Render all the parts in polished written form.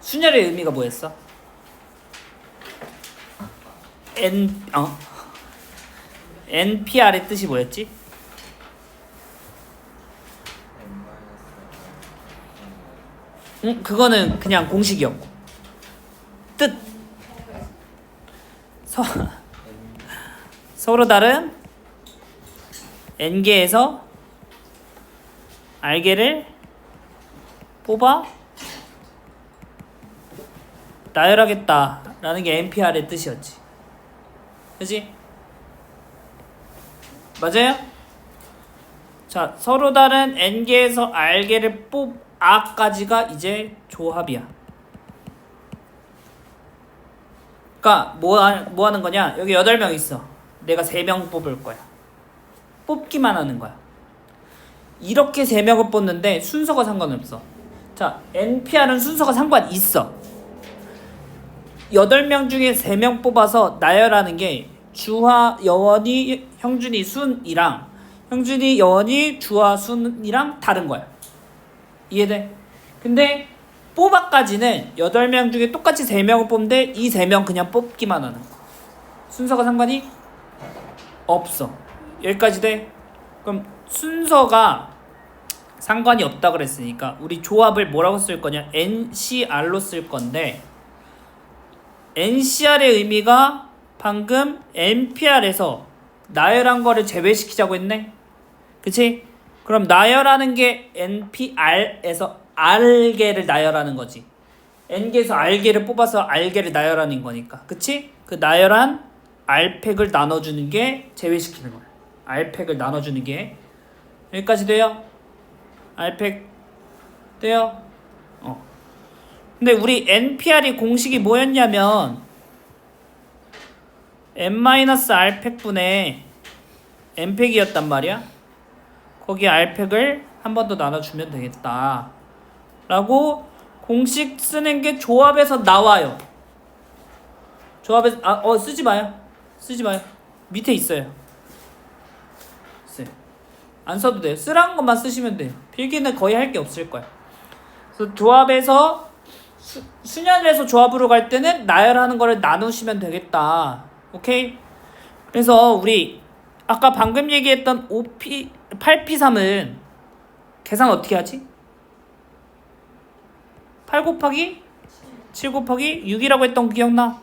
순열의 의미가 뭐였어? NPR의 뜻이 뭐였지? 그거는 그냥 공식이었고 뜻 서로 다른 n개에서 r개를 뽑아 나열하겠다라는 게 NPR의 뜻이었지. 그치? 맞아요? 자, 서로 다른 n개에서 r개를 뽑아까지가 이제 조합이야. 그러니까 뭐 하는 거냐? 여기 8명 있어. 내가 3명 뽑을 거야. 뽑기만 하는 거야. 이렇게 3명을 뽑는데 순서가 상관없어. 자, NPR은 순서가 상관 있어. 8명 중에 3명 뽑아서 나열하는 게 주화, 여원이, 형준이, 순이랑 형준이, 여원이, 주화, 순이랑 다른 거야. 이해돼? 근데 뽑아까지는 8명 중에 똑같이 3명을 뽑는데 이 3명 그냥 뽑기만 하는 거야. 순서가 상관이 없어. 여기까지 돼? 그럼 순서가 상관이 없다 그랬으니까 우리 조합을 뭐라고 쓸 거냐? NCR로 쓸 건데 NCR의 의미가 방금 NPR에서 나열한 거를 제외시키자고 했네? 그치? 그럼 나열하는 게 NPR에서 R개를 나열하는 거지. N개에서 R개를 뽑아서 R개를 나열하는 거니까. 그치? 그 나열한 R팩을 나눠주는 게 제외시키는 거야. R팩을 나눠주는 게. 여기까지 돼요? R팩 돼요? 근데 우리 NPR이 공식이 뭐였냐면 N-R팩분의 N팩이었단 말이야. 거기 R팩을 한 번 더 나눠주면 되겠다 라고 공식 쓰는 게 조합에서 나와요. 조합에서 쓰지 마요. 밑에 있어요. 안 써도 돼요. 쓰라는 것만 쓰시면 돼요. 필기는 거의 할 게 없을 거야. 그래서 조합에서 순열에서 조합으로 갈 때는 나열하는 거를 나누시면 되겠다. 오케이? 그래서 우리 아까 방금 얘기했던 8P3은 계산 어떻게 하지? 8 곱하기 7 곱하기 6이라고 했던 거 기억나?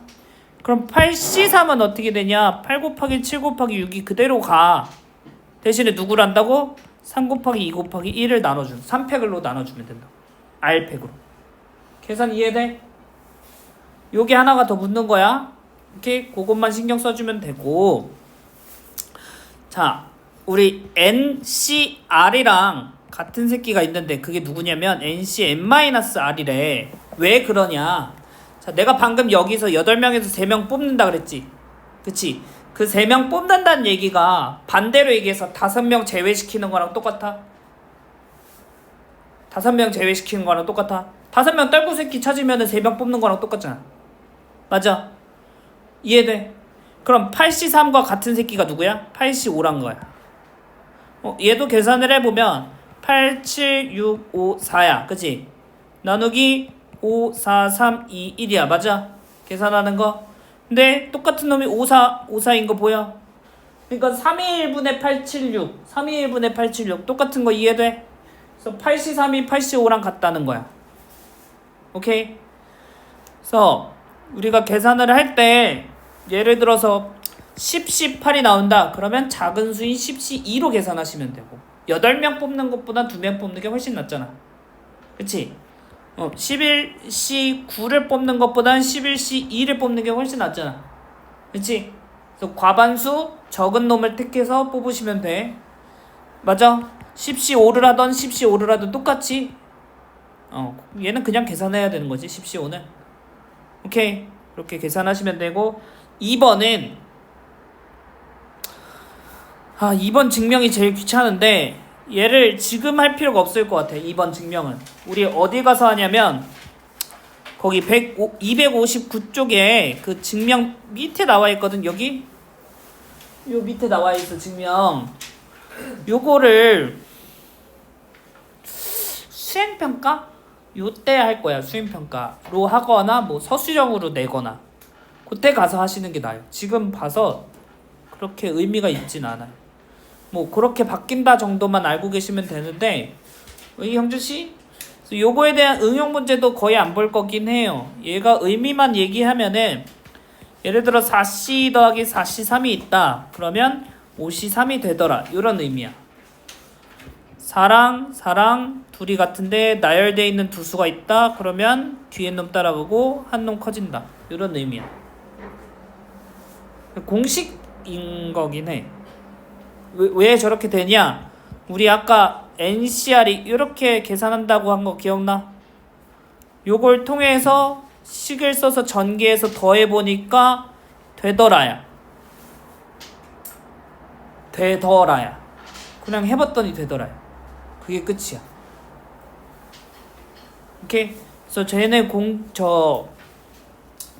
그럼 8C3은 어떻게 되냐? 8 곱하기 7 곱하기 6이 그대로 가. 대신에 누구를 한다고? 3 곱하기 2 곱하기 1을 나눠준 3팩으로 나눠주면 된다. R팩으로. 계산 이해돼? 요게 하나가 더 붙는 거야. 오케이? 그것만 신경 써주면 되고. 자, 우리 NCR이랑 같은 새끼가 있는데 그게 누구냐면 NCN-R이래. 왜 그러냐? 자, 내가 방금 여기서 8명에서 3명 뽑는다 그랬지? 그치? 그 3명 뽑는다는 얘기가 반대로 얘기해서 5명 제외시키는 거랑 똑같아? 5명 제외시키는 거랑 똑같아? 5명 떨구 새끼 찾으면 3명 뽑는 거랑 똑같잖아. 맞아? 이해돼? 그럼 8C3과 같은 새끼가 누구야? 8C5란 거야. 얘도 계산을 해보면 8, 7, 6, 5, 4야. 그치? 나누기 5, 4, 3, 2, 1이야. 맞아? 계산하는 거. 근데 똑같은 놈이 5, 4, 5, 4인 거 보여? 그러니까 3의 1분의 8, 7, 6 3의 1분의 8, 7, 6 똑같은 거 이해돼? 그래서 8C3이 8C5랑 같다는 거야. 오케이? 그래서 우리가 계산을 할 때 예를 들어서 10C8이 나온다. 그러면 작은 수인 10C2로 계산하시면 되고 8명 뽑는 것보다 2명 뽑는 게 훨씬 낫잖아. 그치? 11C9를 뽑는 것보단 11C2를 뽑는 게 훨씬 낫잖아. 그치? 그래서 과반수 적은 놈을 택해서 뽑으시면 돼. 맞아? 10C5를 하던 10C5를 하던 똑같이 얘는 그냥 계산해야 되는 거지. 10C5는 오케이. 그렇게 계산하시면 되고 2번은 2번 증명이 제일 귀찮은데 얘를 지금 할 필요가 없을 것 같아. 2번 증명은 우리 어디 가서 하냐면 거기 259쪽에 그 증명 밑에 나와 있거든. 여기 요 밑에 나와 있어. 증명 요거를 수행평가 요때 할 거야. 수행평가로 하거나 뭐 서술형으로 내거나 그때 가서 하시는 게 나아요. 지금 봐서 그렇게 의미가 있진 않아요. 뭐 그렇게 바뀐다 정도만 알고 계시면 되는데 형주씨? 요거에 대한 응용 문제도 거의 안 볼 거긴 해요. 얘가 의미만 얘기하면은 예를 들어 4C 더하기 4C3이 있다. 그러면 5C3이 되더라. 이런 의미야. 4랑 둘이 같은데 나열되어 있는 두 수가 있다. 그러면 뒤에 놈 따라가고 한 놈 커진다. 이런 의미야. 공식인 거긴 해. 왜 저렇게 되냐? 우리 아까 NCR이 이렇게 계산한다고 한 거 기억나? 요걸 통해서 식을 써서 전개해서 더해보니까 되더라야. 그냥 해봤더니 되더라야. 그게 끝이야. 오케이? 그래서 쟤네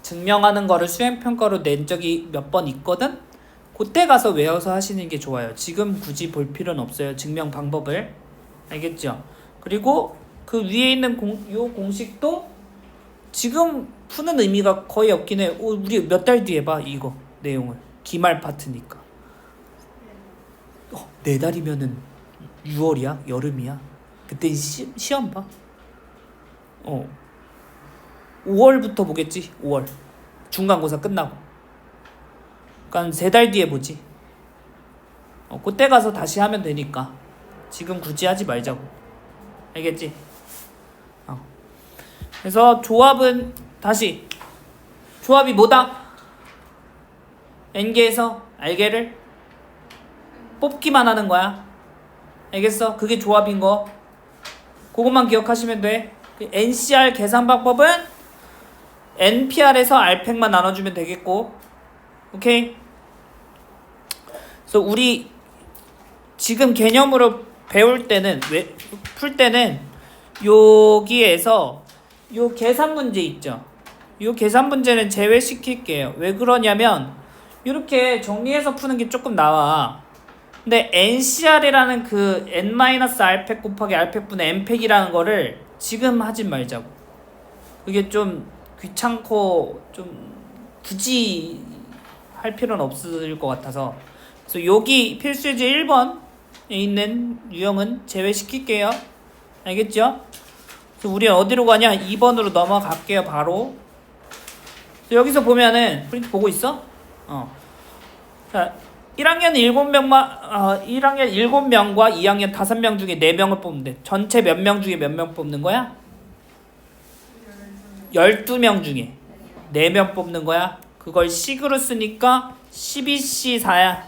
증명하는 거를 수행평가로 낸 적이 몇 번 있거든? 그때 가서 외워서 하시는 게 좋아요. 지금 굳이 볼 필요는 없어요. 증명 방법을. 알겠죠? 그리고 그 위에 있는 요 공식도 지금 푸는 의미가 거의 없긴 해. 우리 몇 달 뒤에 봐 이거 내용을. 기말 파트니까. 4달이면은 6월이야? 여름이야? 그때 시험 봐. 5월부터 보겠지. 5월 중간고사 끝나고. 그러니까 3달 뒤에 보지. 그때 가서 다시 하면 되니까 지금 굳이 하지 말자고. 알겠지? 그래서 조합은 다시 조합이 뭐다? N개에서 R개를 뽑기만 하는 거야. 알겠어? 그게 조합인 거. 그것만 기억하시면 돼. NCR 계산 방법은 NPR에서 R팩만 나눠주면 되겠고. 오케이? 그래서 우리 지금 개념으로 배울 때는 풀 때는 여기에서 요 계산 문제 있죠. 요 계산 문제는 제외시킬게요. 왜 그러냐면 이렇게 정리해서 푸는 게 조금 나와. 근데 NCR이라는 그 N-R팩 곱하기 R팩분의 N팩이라는 거를 지금 하지 말자고. 그게 좀 귀찮고 좀 굳이 할 필요는 없을 것 같아서. 그래서 여기 필수예제 1번에 있는 유형은 제외시킬게요. 알겠죠? 그래서 우리 어디로 가냐? 2번으로 넘어갈게요. 바로. 여기서 보면은 프린트 보고 있어? 자, 1학년 7명과 2학년 5명 중에 4명을 뽑으면 돼. 전체 몇 명 중에 몇 명 뽑는 거야? 12명 중에 4명 뽑는 거야. 그걸 식으로 쓰니까 12C4야.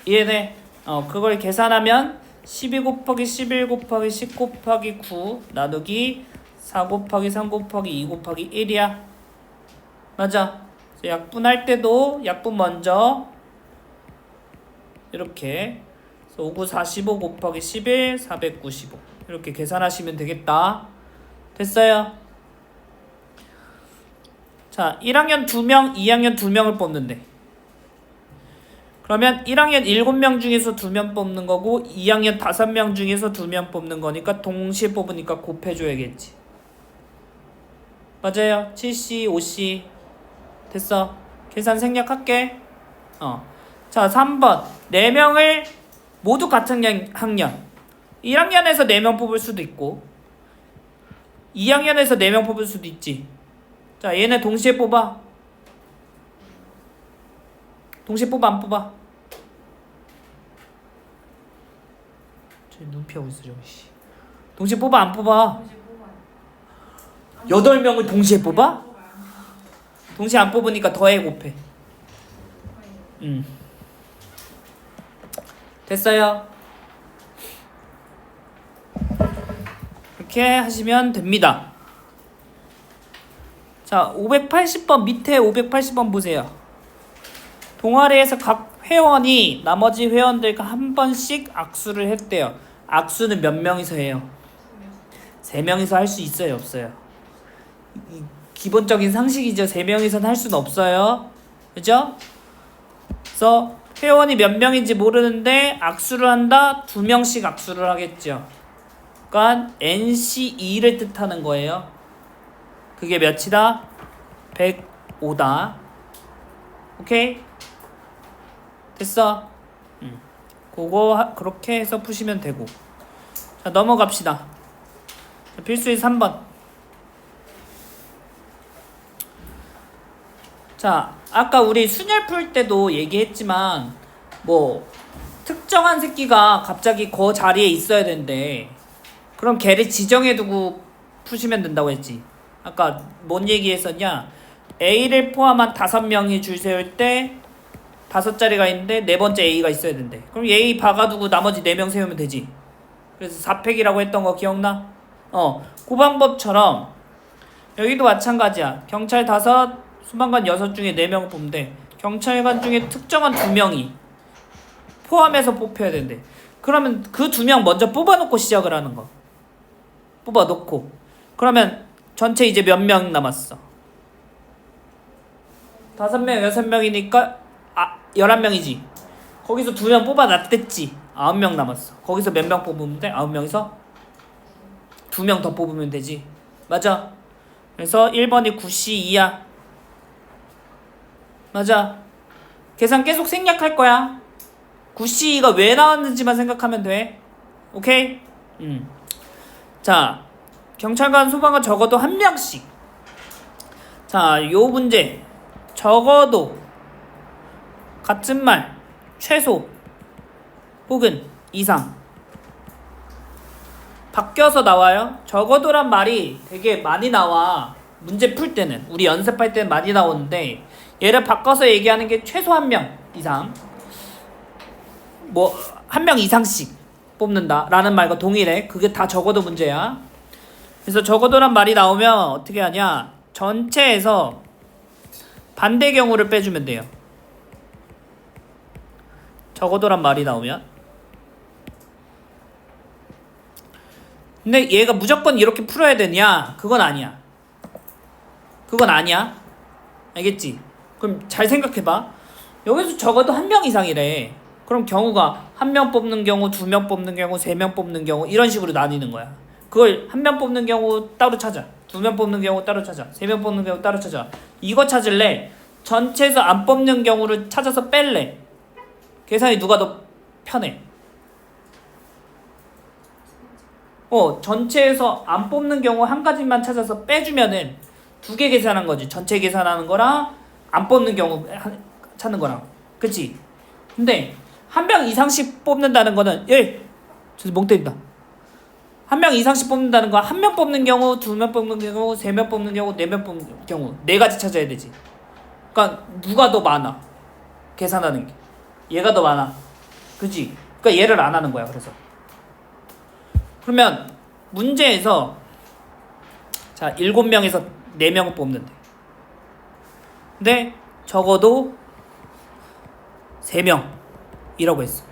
이해돼? 그걸 계산하면 12 곱하기 11 곱하기 10 곱하기 9 나누기 4 곱하기 3 곱하기 2 곱하기 1이야. 맞아. 약분할 때도 약분 먼저 이렇게 59 45 곱하기 11 495 이렇게 계산하시면 되겠다. 됐어요? 자, 1학년 2명, 2학년 2명을 뽑는데 그러면 1학년 7명 중에서 2명 뽑는 거고 2학년 5명 중에서 2명 뽑는 거니까 동시에 뽑으니까 곱해줘야겠지. 맞아요. 7C, 5C 됐어. 계산 생략할게. 자, 3번 4명을 모두 같은 학년 1학년에서 4명 뽑을 수도 있고 2학년에서 4명 뽑을 수도 있지. 자, 얘네 동시에 뽑아. 동시에 뽑아 안 뽑아? 쟤 눈 피하고 있어 저기. 동시에 뽑아 안 뽑아? 8명을 동시에 뽑아? 동시에 안 뽑으니까 더해 곱해. 됐어요? 이렇게 하시면 됩니다. 자, 580번 밑에 580번 보세요. 동아리에서 각 회원이 나머지 회원들과 한 번씩 악수를 했대요. 악수는 몇 명이서 해요? 3명이서 할 수 있어요, 없어요? 기본적인 상식이죠. 3명이서는 할 수는 없어요. 그죠? 그래서 회원이 몇 명인지 모르는데 악수를 한다? 2명씩 악수를 하겠죠. 그러니까 NC2를 뜻하는 거예요. 그게 몇이다? 105다. 오케이? 됐어? 그거 그렇게 해서 푸시면 되고. 자, 넘어갑시다. 자, 필수의 3번. 자, 아까 우리 순열 풀 때도 얘기했지만 뭐 특정한 새끼가 갑자기 그 자리에 있어야 된대. 그럼 걔를 지정해두고 푸시면 된다고 했지. 아까 뭔 얘기했었냐? A를 포함한 5명이 줄 세울 때 5자리가 있는데 네 번째 A가 있어야 된대. 그럼 A 박아두고 나머지 4명 세우면 되지. 그래서 4팩이라고 했던 거 기억나? 그 방법처럼 여기도 마찬가지야. 경찰 5, 소방관 6 중에 4명을 뽑으면 돼. 경찰관 중에 특정한 2명이 포함해서 뽑혀야 된대. 그러면 그 2명 먼저 뽑아놓고 시작을 하는 거. 뽑아놓고. 그러면 전체 이제 몇 명 남았어? 5명, 6명이니까 11명이지. 거기서 2명 뽑아놨댔지. 9명 남았어. 거기서 몇 명 뽑으면 돼? 9명에서 2명 더 뽑으면 되지. 맞아. 그래서 1번이 9C2야. 맞아. 계산 계속 생략할 거야. 9C2가 왜 나왔는지만 생각하면 돼. 오케이? 자, 경찰관, 소방관 적어도 1명씩. 자, 요 문제 적어도 같은 말 최소 혹은 이상 바뀌어서 나와요. 적어도란 말이 되게 많이 나와. 문제 풀 때는, 우리 연습할 때는 많이 나오는데 얘를 바꿔서 얘기하는 게 최소 1명 이상, 뭐 1명 이상씩 뽑는다 라는 말과 동일해. 그게 다 적어도 문제야. 그래서 적어도란 말이 나오면 어떻게 하냐, 전체에서 반대 경우를 빼주면 돼요. 적어도란 말이 나오면. 근데 얘가 무조건 이렇게 풀어야 되냐? 그건 아니야. 그건 아니야. 알겠지? 그럼 잘 생각해봐. 여기서 적어도 1명 이상이래. 그럼 경우가 1명 뽑는 경우, 2명 뽑는 경우, 3명 뽑는 경우 이런 식으로 나뉘는 거야. 그걸 1명 뽑는 경우 따로 찾아, 2명 뽑는 경우 따로 찾아, 3명 뽑는 경우 따로 찾아. 이거 찾을래? 전체에서 안 뽑는 경우를 찾아서 뺄래? 계산이 누가 더 편해? 전체에서 안 뽑는 경우 한 가지만 찾아서 빼주면은 2개 계산한 거지. 전체 계산하는 거랑 안 뽑는 경우 찾는 거랑. 그치? 근데 1명 이상씩 뽑는다는 거는, 저 멍 때린다. 1명 이상씩 뽑는다는 건 1명 뽑는 경우, 2명 뽑는 경우, 3명 뽑는 경우, 4명 뽑는 경우 4가지 찾아야 되지. 그러니까 누가 더 많아? 계산하는 게. 얘가 더 많아. 그치? 그러니까 얘를 안 하는 거야. 그래서 그러면 문제에서 자 7명에서 4명을 뽑는데, 근데 적어도 3명이라고 했어.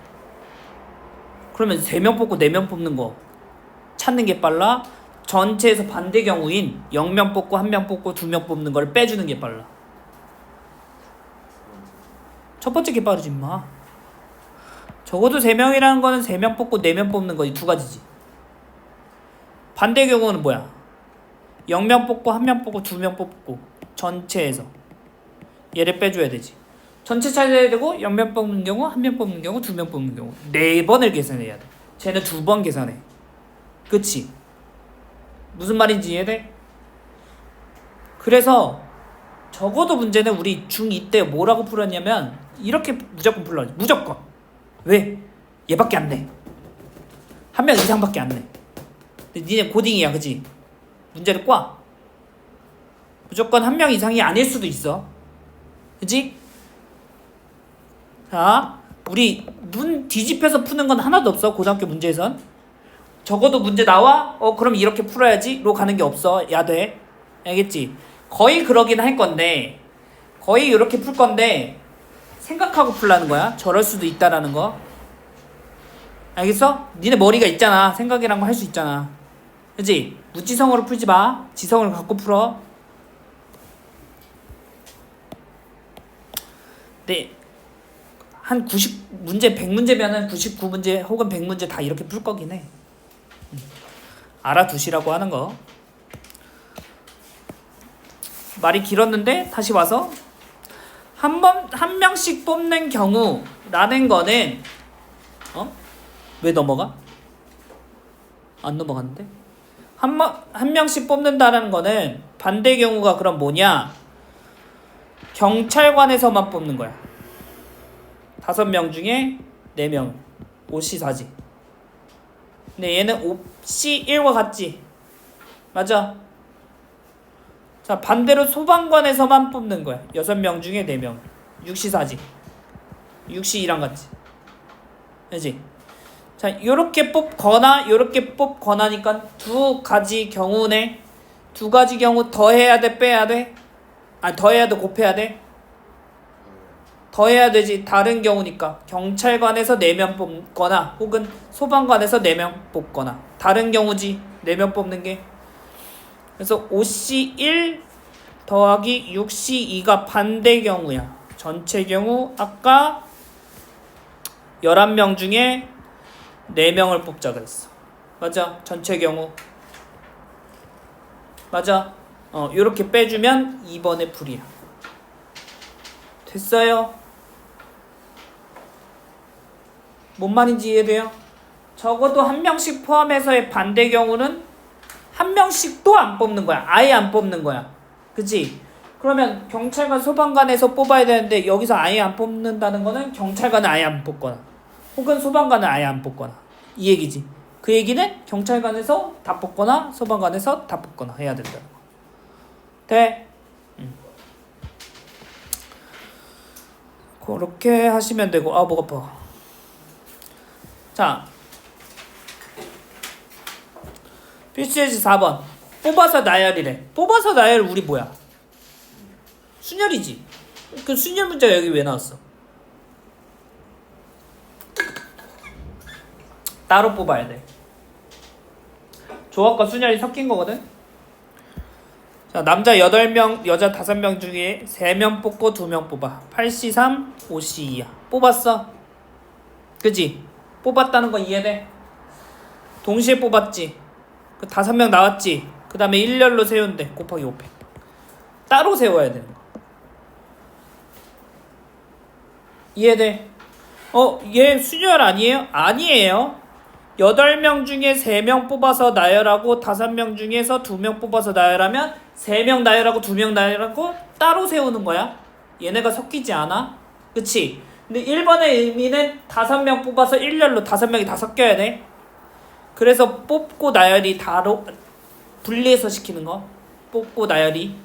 그러면 3명 뽑고 4명 뽑는 거 찾는 게 빨라? 전체에서 반대 경우인 0명 뽑고 1명 뽑고 2명 뽑는 걸 빼주는 게 빨라? 첫 번째 게 빠르지 마. 적어도 3명이라는 거는 3명 뽑고 4명 뽑는 거 이 2가지지. 반대 경우는 뭐야? 0명 뽑고 1명 뽑고 2명 뽑고 전체에서 얘를 빼줘야 되지. 전체 찾아야 되고 0명 뽑는 경우, 1명 뽑는 경우, 2명 뽑는 경우 4번을 계산해야 돼. 쟤는 2번 계산해. 그치? 무슨 말인지 이해돼? 그래서 적어도 문제는 우리 중2 때 뭐라고 풀었냐면 이렇게 무조건 풀러. 무조건. 왜? 얘밖에 안 내. 1명 이상밖에 안 내. 근데 니네 고딩이야, 그치? 문제를 꽈. 무조건 1명 이상이 아닐 수도 있어. 그치? 자, 우리 눈 뒤집혀서 푸는 건 하나도 없어. 고등학교 문제에선 적어도 문제 나와? 그럼 이렇게 풀어야지 로 가는 게 없어. 야돼. 알겠지? 거의 그러긴 할 건데, 거의 이렇게 풀 건데 생각하고 풀라는 거야. 저럴 수도 있다라는 거. 알겠어? 니네 머리가 있잖아. 생각이란 거 할 수 있잖아. 그치? 무지성으로 풀지 마. 지성을 갖고 풀어. 네. 한 90문제 100문제면은 99문제 혹은 100문제 다 이렇게 풀 거긴 해. 알아두시라고 하는 거. 말이 길었는데 다시 와서 한 명씩 뽑는 경우라는 거는 왜 넘어가? 안 넘어갔는데? 한 명씩 뽑는다는 거는 반대 경우가 그럼 뭐냐? 경찰관에서만 뽑는 거야. 5명 중에 4명 5시 4지. 근데 얘는 5시 1과 같지? 맞아. 자, 반대로 소방관에서만 뽑는 거야. 6명 중에 4명 6시 4지. 6시 2랑 같지. 그지? 자, 요렇게 뽑거나 요렇게 뽑거나니까 두 가지 경우네. 두 가지 경우 더해야 돼, 빼야 돼? 더해야 돼, 곱해야 돼? 더해야 되지. 다른 경우니까 경찰관에서 4명 뽑거나 혹은 소방관에서 4명 뽑거나 다른 경우지. 4명 뽑는 게. 그래서 5시 1 더하기 6시 2가 반대 경우야. 전체 경우 아까 11명 중에 4명을 뽑자 그랬어. 맞아. 전체 경우. 맞아. 요렇게 빼주면 2번의 풀이야. 됐어요? 뭔 말인지 이해돼요? 적어도 한 명씩 포함해서의 반대 경우는 한 명씩도 안 뽑는 거야. 아예 안 뽑는 거야. 그치? 그러면 경찰관 소방관에서 뽑아야 되는데 여기서 아예 안 뽑는다는 거는 경찰관은 아예 안 뽑거나 혹은 소방관은 아예 안 뽑거나 이 얘기지. 그 얘기는 경찰관에서 다 뽑거나 소방관에서 다 뽑거나 해야 된다는 거. 돼? 그렇게 하시면 되고. 목 아파. 자, 필수예지 4번 뽑아서 나열이래. 뽑아서 나열 우리 뭐야? 순열이지. 그 순열 문제가 여기 왜 나왔어? 따로 뽑아야 돼. 조합과 순열이 섞인 거거든. 자, 남자 8명 여자 5명 중에 3명 뽑고 2명 뽑아. 8시 3 5시 2야. 뽑았어. 그치? 뽑았다는 거 이해돼? 동시에 뽑았지. 그 5명 나왔지. 그 다음에 일렬로 세운대. 곱하기 5팩. 따로 세워야 되는 거. 이해돼? 얘 순열 아니에요? 아니에요. 8명 중에 3명 뽑아서 나열하고 5명 중에서 2명 뽑아서 나열하면 3명 나열하고 2명 나열하고 따로 세우는 거야. 얘네가 섞이지 않아. 그치? 근데 1번의 의미는 5명 뽑아서 일렬로 5명이 다 섞여야 돼. 그래서 뽑고 나열이 다로 분리해서 시키는 거. 뽑고 나열이.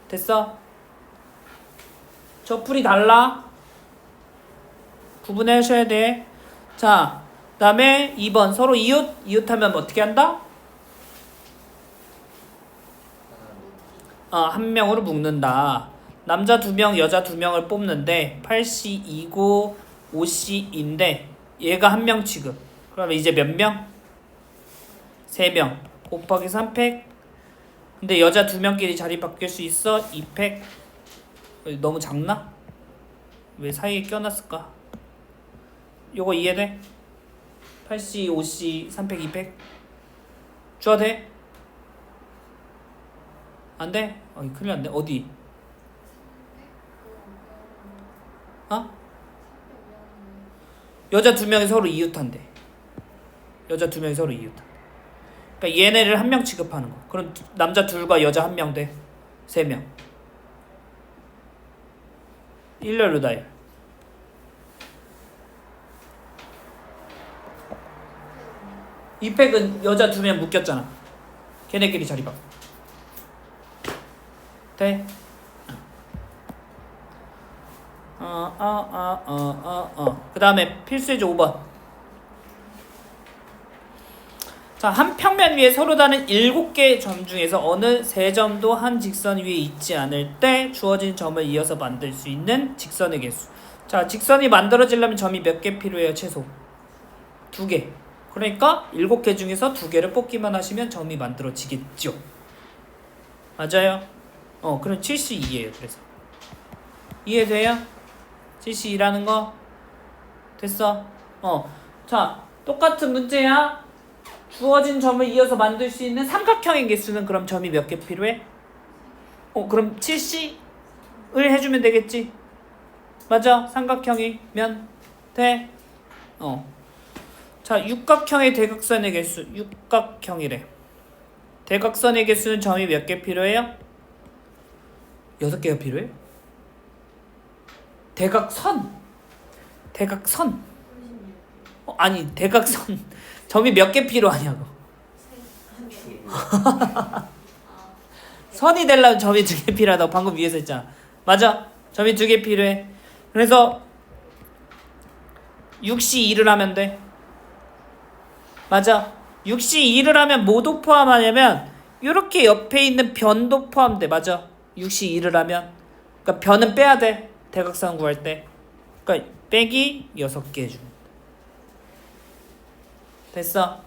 됐어? 저 풀이 달라. 구분해 하셔야 돼. 자, 그 다음에 2번 서로 이웃하면 어떻게 한다? 한 명으로 묶는다. 남자 2명 여자 2명을 뽑는데 8시 2고 5시인데 얘가 한 명 취급. 그러면 이제 몇 명? 3명 곱하기 3팩. 근데 여자 2명끼리 자리 바뀔 수 있어. 2팩. 너무 작나? 왜 사이에 껴놨을까? 요거 이해돼? 8시 5시 3팩 2팩 줘야 돼? 안 돼? 큰일 났네. 어디? 여자 2명이 서로 이웃한대. 여자 2명이 서로 이웃한대. 그러니까 얘네를 한 명 취급하는 거. 그럼 남자 2과 여자 1명 돼. 3명. 일렬로 나열. 이 팩은 여자 2명 묶였잖아. 걔네끼리 자리 바꿔. 돼? 그 다음에 필수예제 5번. 자, 한 평면 위에 서로 다른 7개의 점 중에서 어느 3점도 한 직선 위에 있지 않을 때 주어진 점을 이어서 만들 수 있는 직선의 개수. 자, 직선이 만들어지려면 점이 몇 개 필요해요? 최소 2개. 그러니까 7개 중에서 2개를 뽑기만 하시면 점이 만들어지겠죠. 맞아요? 그럼 72예요. 그래서 이해돼요? 72라는 거 됐어? 자, 똑같은 문제야. 주어진 점을 이어서 만들 수 있는 삼각형의 개수는 그럼 점이 몇 개 필요해? 그럼 7C을 해주면 되겠지? 맞아. 삼각형이면 돼. 자, 육각형의 대각선의 개수. 육각형이래. 대각선의 개수는 점이 몇 개 필요해요? 6개가 필요해? 대각선. 아니, 대각선. 점이 몇 개 필요하냐고. 선이 되려면 점이 2개 필요하다고 방금 위에서 했잖아. 맞아. 점이 2개 필요해. 그래서 6C 2를 하면 돼. 맞아. 6C 2를 하면 뭐도 포함하냐면 이렇게 옆에 있는 변도 포함돼. 맞아. 6C 2를 하면 그러니까 변은 빼야 돼. 대각선 구할 때. 그러니까 빼기 6개 해주면 됐어.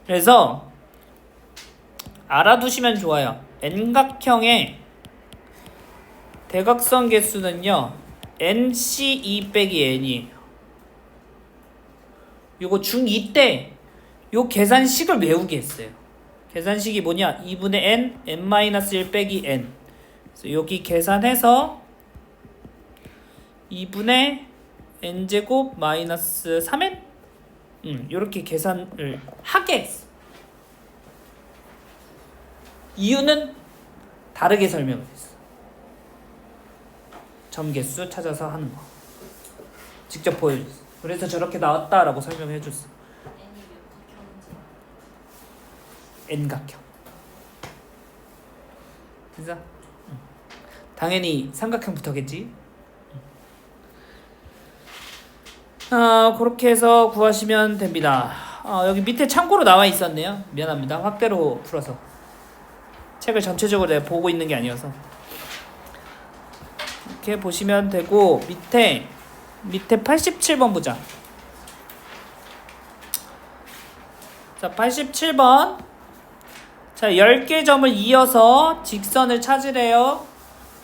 그래서 알아두시면 좋아요. N각형의 대각선 개수는요 NC2 빼기 N이에요. 요거 중2 때 요 계산식을 외우게 했어요. 계산식이 뭐냐? 2분의 N, N-1 빼기 N. 그래서 여기 계산해서 2분의 N제곱 마이너스 3N? 요렇게 계산을 하게 했어. 이유는 다르게 설명을 했어. 점 개수 찾아서 하는 거. 직접 보여줬어. 그래서 저렇게 나왔다라고 설명해 줬어. N각형. 그래서 당연히 삼각형부터겠지. 그렇게 해서 구하시면 됩니다. 여기 밑에 참고로 나와 있었네요. 미안합니다. 확대로 풀어서 책을 전체적으로 내가 보고 있는 게 아니어서 이렇게 보시면 되고 밑에 87번 보자. 자, 87번. 자, 10개 점을 이어서 직선을 찾으래요.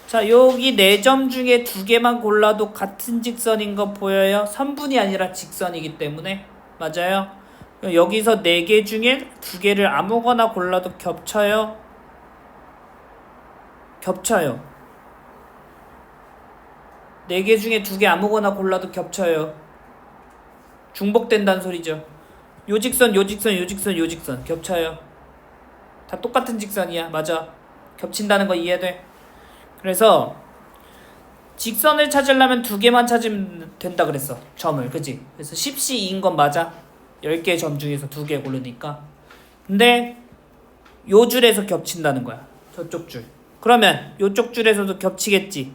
자, 여기 4점 중에 2개만 골라도 같은 직선인 거 보여요? 선분이 아니라 직선이기 때문에. 맞아요? 여기서 4개 중에 2개를 아무거나 골라도 겹쳐요? 겹쳐요. 4개 중에 2개 아무거나 골라도 겹쳐요. 중복된다는 소리죠. 요 직선, 요 직선, 요 직선, 요 직선 겹쳐요. 다 똑같은 직선이야. 맞아. 겹친다는 거 이해돼? 그래서 직선을 찾으려면 2개만 찾으면 된다 그랬어. 점을. 그치? 그래서 10C인 건 맞아. 10개의 점 중에서 2개 고르니까. 근데 요 줄에서 겹친다는 거야. 저쪽 줄. 그러면 요쪽 줄에서도 겹치겠지.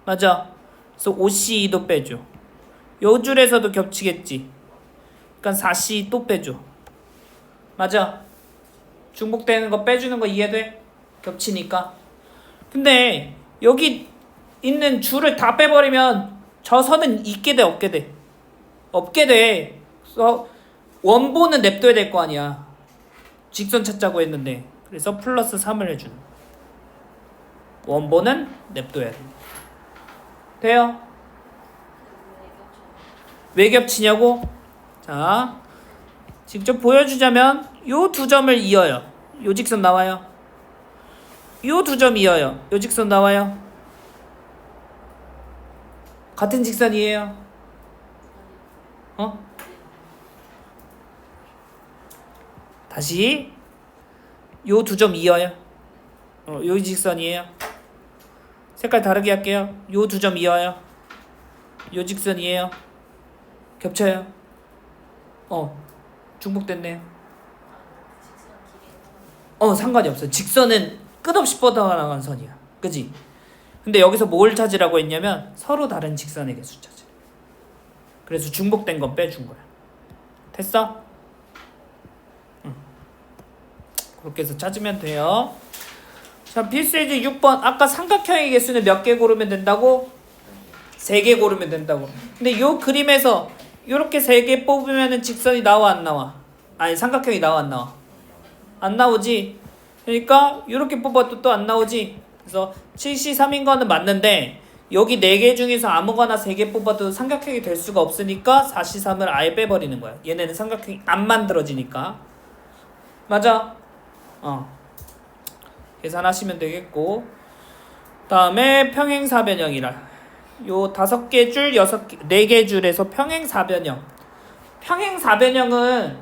맞아. 그래서 5C2도 빼줘. 요 줄에서도 겹치겠지. 그러니까 4C 또 빼줘. 맞아. 중복되는 거 빼주는 거 이해돼? 겹치니까. 근데 여기 있는 줄을 다 빼버리면 저 선은 있게 돼 없게 돼? 없게 돼. 그래서 원본은 냅둬야 될 거 아니야. 직선 찾자고 했는데. 그래서 플러스 3을 해주는. 원본은 냅둬야 돼. 돼요? 왜 겹치냐고? 자, 직접 보여주자면 요 2점을 이어요. 요 직선 나와요. 요 2점 이어요. 요 직선 나와요. 같은 직선이에요. 다시 요 2점 이어요. 요 직선이에요. 색깔 다르게 할게요. 요 2점 이어요. 요 직선이에요. 겹쳐요. 중복됐네요. 상관이 없어. 직선은 끝없이 뻗어나간 선이야. 그지? 근데 여기서 뭘 찾으라고 했냐면 서로 다른 직선의 개수 찾으래. 그래서 중복된 건 빼준 거야. 됐어? 그렇게 해서 찾으면 돼요. 자, 필수예제 6번. 아까 삼각형의 개수는 몇 개 고르면 된다고? 3개 고르면 된다고. 근데 요 그림에서 요렇게 3개 뽑으면은 직선이 나와 안 나와? 아니, 삼각형이 나와 안 나와? 안 나오지. 그러니까 요렇게 뽑아도 또 안 나오지. 그래서 7C3인 거는 맞는데 여기 4개 중에서 아무거나 3개 뽑아도 삼각형이 될 수가 없으니까 4C3을 아예 빼버리는 거야. 얘네는 삼각형이 안 만들어지니까. 맞아. 계산하시면 되겠고, 다음에 평행사변형이라. 요 5개 줄, 4개 줄에서 평행사변형. 평행사변형은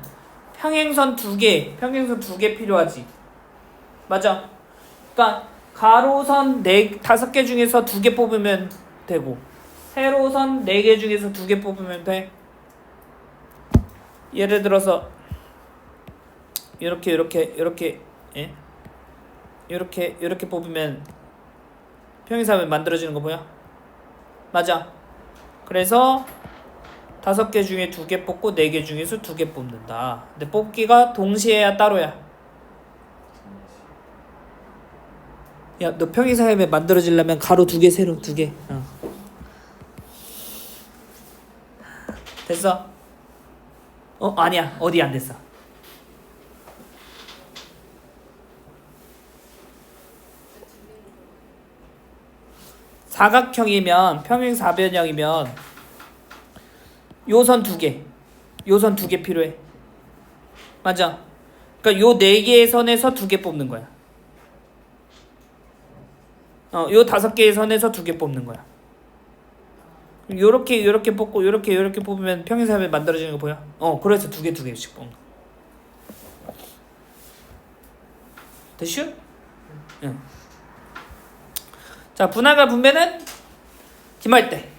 평행선 2개, 평행선 2개 필요하지. 맞아. 그러니까 가로선 5개 중에서 2개 뽑으면 되고, 세로선 4개 중에서 2개 뽑으면 돼. 예를 들어서 이렇게 예? 이렇게 뽑으면 평행사변 만들어지는 거 보여? 맞아. 그래서 5개 중에 2개 뽑고 4개 중에서 2개 뽑는다. 근데 뽑기가 동시에야 따로야. 야, 너 평행사변 만들어지려면 가로 2개, 세로 2개. 됐어? 아니야. 어디 안 됐어? 사각형이면 평행사변형이면 요선 2개, 요선 2개 필요해. 맞아. 그러니까 요 4개의 선에서 2개 뽑는 거야. 요 5개의 선에서 2개 뽑는 거야. 요렇게 뽑고 요렇게 뽑으면 평행사변 만들어지는 거 보여? 그래서 2개씩 뽑는 거. 됐슈? 응. 자, 분할과 분배는 기말 때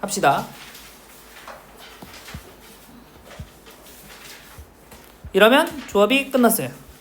합시다. 이러면 조합이 끝났어요.